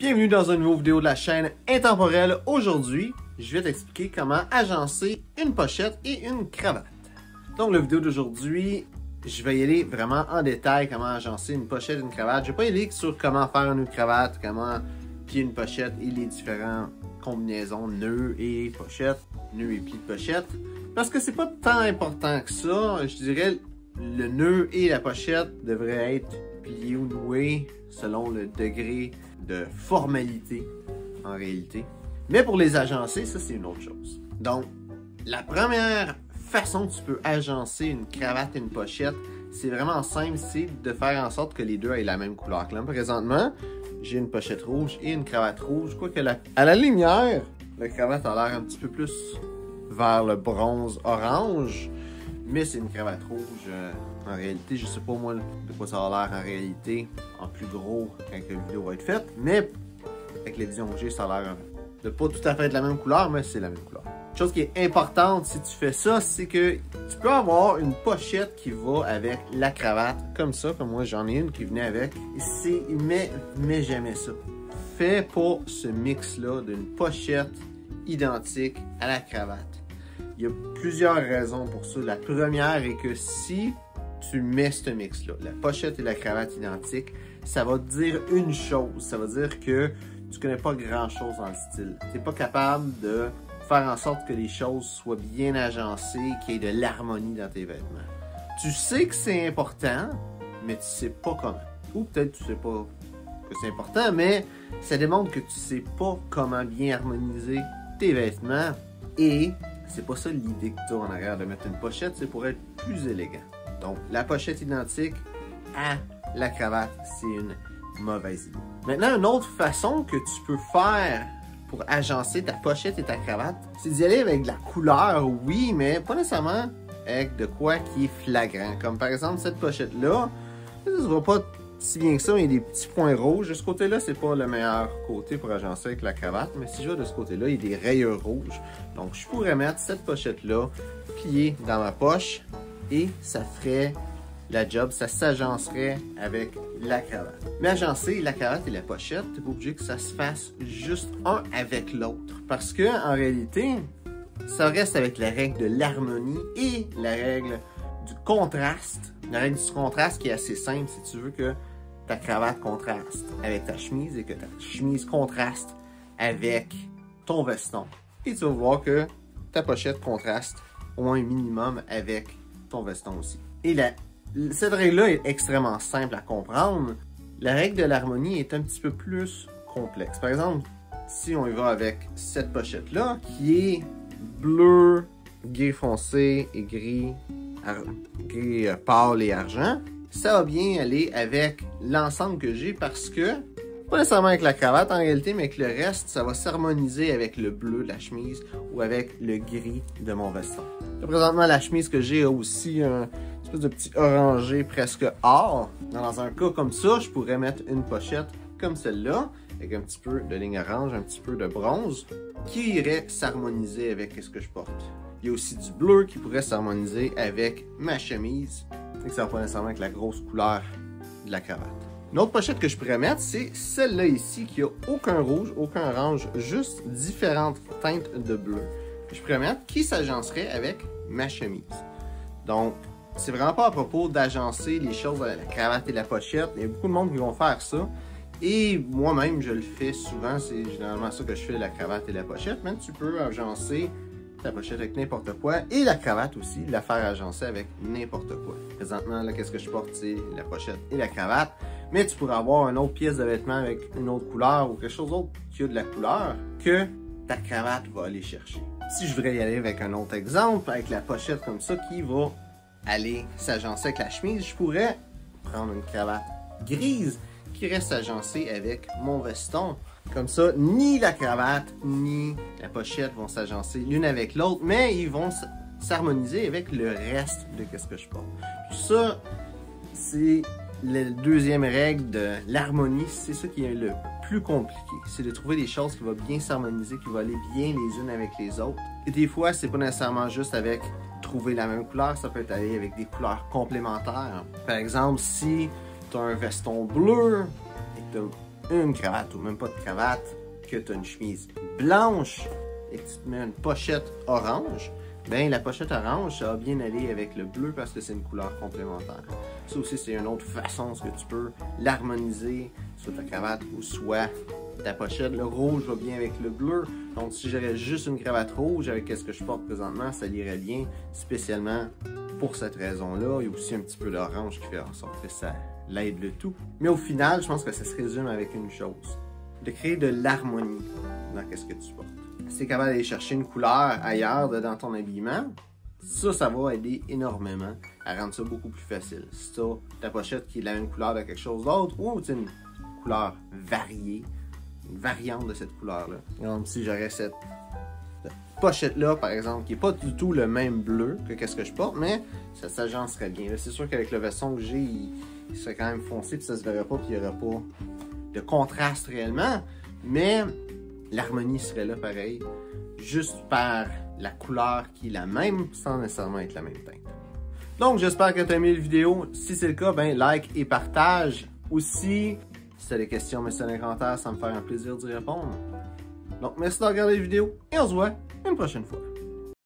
Bienvenue dans une nouvelle vidéo de la chaîne Intemporelle. Aujourd'hui, je vais t'expliquer comment agencer une pochette et une cravate. Donc, la vidéo d'aujourd'hui, je vais y aller vraiment en détail comment agencer une pochette et une cravate. Je vais pas y aller sur comment faire une cravate, comment plier une pochette et les différentes combinaisons nœuds et pochette, nœuds et plis de pochette. Parce que c'est pas tant important que ça. Je dirais le nœud et la pochette devraient être pliés ou noués selon le degré de formalité en réalité. Mais pour les agencer, ça c'est une autre chose. Donc, la première façon que tu peux agencer une cravate et une pochette, c'est vraiment simple, c'est de faire en sorte que les deux aient la même couleur. Là, présentement, j'ai une pochette rouge et une cravate rouge. Quoique à la lumière, la cravate a l'air un petit peu plus vers le bronze orange, mais c'est une cravate rouge. En réalité, je sais pas moi de quoi ça a l'air en réalité, en plus gros quand la vidéo va être faite, mais avec les visions que j'ai, ça a l'air de pas tout à fait de la même couleur, mais c'est la même couleur. Chose qui est importante si tu fais ça, c'est que tu peux avoir une pochette qui va avec la cravate, comme ça, comme moi j'en ai une qui venait avec. Mais jamais ça. Fais pas ce mix-là d'une pochette identique à la cravate. Il y a plusieurs raisons pour ça. La première est que si tu mets ce mix-là, la pochette et la cravate identiques, ça va te dire une chose. Ça va dire que tu connais pas grand-chose dans le style. Tu n'es pas capable de faire en sorte que les choses soient bien agencées, qu'il y ait de l'harmonie dans tes vêtements. Tu sais que c'est important, mais tu sais pas comment. Ou peut-être tu sais pas que c'est important, mais ça démontre que tu sais pas comment bien harmoniser tes vêtements. Et c'est pas ça l'idée que tu as en arrière de mettre une pochette, c'est pour être plus élégant. Donc, la pochette identique à la cravate, c'est une mauvaise idée. Maintenant, une autre façon que tu peux faire pour agencer ta pochette et ta cravate, c'est d'y aller avec de la couleur, oui, mais pas nécessairement avec de quoi qui est flagrant. Comme par exemple, cette pochette-là, ça se voit pas si bien que ça, il y a des petits points rouges. De ce côté-là, c'est pas le meilleur côté pour agencer avec la cravate, mais si je vais de ce côté-là, il y a des rayures rouges. Donc, je pourrais mettre cette pochette-là pliée dans ma poche et ça ferait la job, ça s'agencerait avec la cravate. Mais agencer la cravate et la pochette, t'es pas obligé que ça se fasse juste un avec l'autre. Parce que, en réalité, ça reste avec la règle de l'harmonie et la règle du contraste. La règle du contraste qui est assez simple si tu veux que ta cravate contraste avec ta chemise et que ta chemise contraste avec ton veston. Et tu vas voir que ta pochette contraste au moins un minimum avec ton veston aussi. Et cette règle-là est extrêmement simple à comprendre. La règle de l'harmonie est un petit peu plus complexe. Par exemple, si on y va avec cette pochette-là, qui est bleu, gris foncé et gris pâle et argent, ça va bien aller avec l'ensemble que j'ai parce que, pas nécessairement avec la cravate en réalité, mais avec le reste, ça va s'harmoniser avec le bleu de la chemise ou avec le gris de mon veston. Là, présentement, la chemise que j'ai a aussi un espèce de petit orangé presque or. Dans un cas comme ça, je pourrais mettre une pochette comme celle-là, avec un petit peu de ligne orange, un petit peu de bronze, qui irait s'harmoniser avec ce que je porte. Il y a aussi du bleu qui pourrait s'harmoniser avec ma chemise, et que ça va pas nécessairement avec la grosse couleur de la cravate. Une autre pochette que je pourrais mettre, c'est celle-là ici, qui a aucun rouge, aucun orange, juste différentes teintes de bleu. Que je pourrais mettre, qui s'agencerait avec ma chemise. Donc, c'est vraiment pas à propos d'agencer les choses avec la cravate et la pochette. Il y a beaucoup de monde qui vont faire ça. Et moi-même, je le fais souvent. C'est généralement ça que je fais, la cravate et la pochette. Mais tu peux agencer ta pochette avec n'importe quoi. Et la cravate aussi, la faire agencer avec n'importe quoi. Présentement, là, qu'est-ce que je porte? C'est la pochette et la cravate. Mais tu pourrais avoir une autre pièce de vêtement avec une autre couleur ou quelque chose d'autre qui a de la couleur que ta cravate va aller chercher. Si je voudrais y aller avec un autre exemple, avec la pochette comme ça qui va aller s'agencer avec la chemise, je pourrais prendre une cravate grise qui reste agencée avec mon veston. Comme ça, ni la cravate ni la pochette vont s'agencer l'une avec l'autre, mais ils vont s'harmoniser avec le reste de ce que je porte. Puis ça, c'est la deuxième règle de l'harmonie, c'est ça qui est le plus compliqué. C'est de trouver des choses qui vont bien s'harmoniser, qui vont aller bien les unes avec les autres. Et des fois, c'est pas nécessairement juste avec trouver la même couleur, ça peut être aller avec des couleurs complémentaires. Par exemple, si tu as un veston bleu et que tu as une cravate ou même pas de cravate, que tu as une chemise blanche et que tu te mets une pochette orange, ben la pochette orange, ça va bien aller avec le bleu parce que c'est une couleur complémentaire. Ça aussi, c'est une autre façon que tu peux l'harmoniser, soit ta cravate ou soit ta pochette. Le rouge va bien avec le bleu. Donc, si j'aurais juste une cravate rouge avec ce que je porte présentement, ça irait bien, spécialement pour cette raison-là. Il y a aussi un petit peu d'orange qui fait en sorte que ça l'aide le tout. Mais au final, je pense que ça se résume avec une chose, de créer de l'harmonie dans ce que tu portes. Si tu es capable d'aller chercher une couleur ailleurs dans ton habillement, ça va aider énormément à rendre ça beaucoup plus facile. Si tu as ta pochette qui est la même couleur de quelque chose d'autre, ou tu as une couleur variée, une variante de cette couleur-là. Donc, si j'aurais cette pochette-là, par exemple, qui n'est pas du tout le même bleu que ce que je porte, mais ça s'agencerait bien. C'est sûr qu'avec le veston que j'ai, il serait quand même foncé, puis ça se verrait pas, puis il n'y aurait pas de contraste réellement, mais l'harmonie serait là pareil, juste par la couleur qui est la même, sans nécessairement être la même teinte. Donc, j'espère que tu as aimé la vidéo. Si c'est le cas, ben like et partage. Aussi, si tu as des questions, mets-les dans les commentaires, ça me fait un plaisir d'y répondre. Donc, merci de regarder la vidéo et on se voit une prochaine fois.